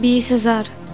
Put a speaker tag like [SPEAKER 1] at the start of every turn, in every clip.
[SPEAKER 1] 20,000.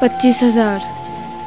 [SPEAKER 1] 25,000.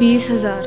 [SPEAKER 1] 20,000.